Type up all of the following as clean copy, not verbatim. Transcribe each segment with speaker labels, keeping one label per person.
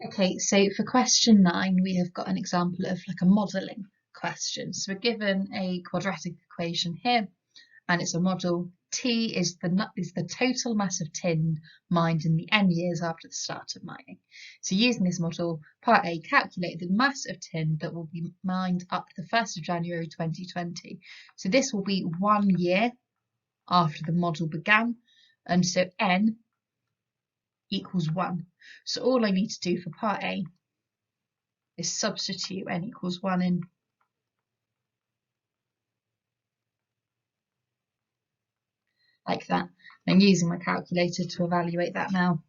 Speaker 1: Okay, so for question 9, we have got an example of like a modelling question. So we're given a quadratic equation here, and it's a model. T is the total mass of tin mined in the N years after the start of mining. So using this model, part A, calculate the mass of tin that will be mined up to the 1st of January 2020. So this will be 1 year after the model began, and so N equals 1. So all I need to do for part A is substitute N equals 1 in. Like that. I'm using my calculator to evaluate that now.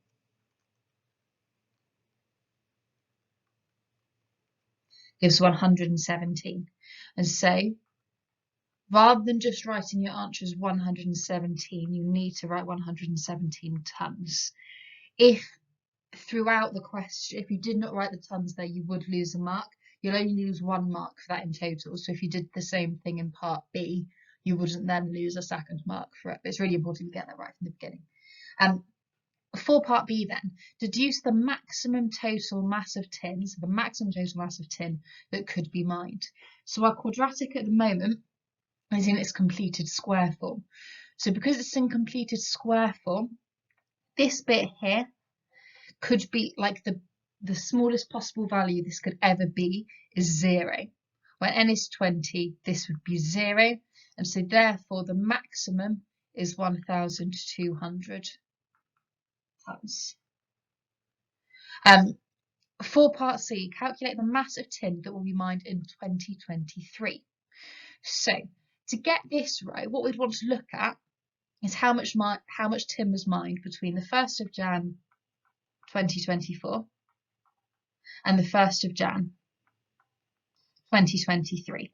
Speaker 1: Gives 117. And so, rather than just writing your answer as 117, you need to write 117 tons. If throughout the question, if you did not write the tons there, you would lose a mark. You'll only lose 1 mark for that in total. So if you did the same thing in part B, you wouldn't then lose a second mark for it. But it's really important to get that right from the beginning. For part B then, deduce the maximum total mass of tin, so the maximum total mass of tin that could be mined. So our quadratic at the moment is in its completed square form. So because it's in completed square form, this bit here could be like the smallest possible value this could ever be is 0. When n is 20, this would be 0. And so therefore the maximum is 1,200 tons. For part C, calculate the mass of tin that will be mined in 2023. So to get this right, what we'd want to look at is how much tin was mined between the 1st of Jan 2024 and the 1st of Jan 2023.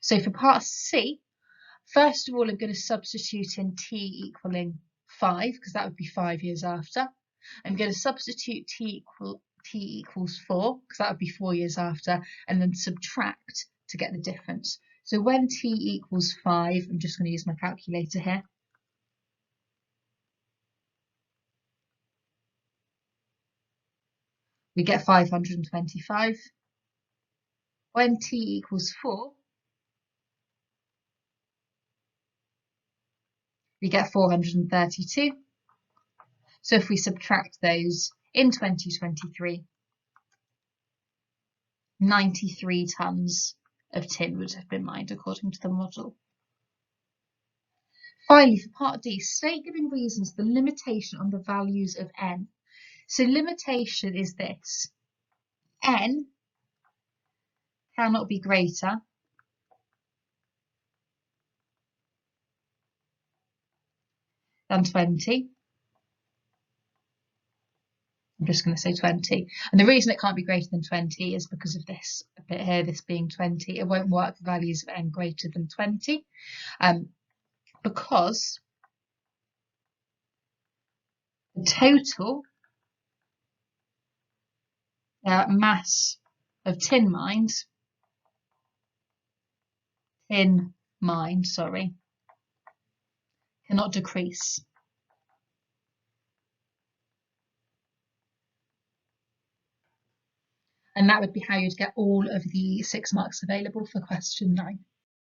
Speaker 1: So for part C, first of all, I'm going to substitute in T equaling 5, because that would be 5 years after. I'm going to substitute T equals 4, because that would be 4 years after, and then subtract to get the difference. So when T equals 5, I'm just going to use my calculator here. We get 525. When T equals 4, we get 432. So if we subtract those in 2023, 93 tons of tin would have been mined according to the model. Finally, for part D, state giving reasons the limitation on the values of N. So limitation is this: N cannot be greater than 20. I'm just going to say 20. And the reason it can't be greater than 20 is because of this bit here, this being 20. It won't work for values of N greater than 20. Because the total mass of tin mined, cannot decrease. And that would be how you'd get all of the 6 marks available for question 9.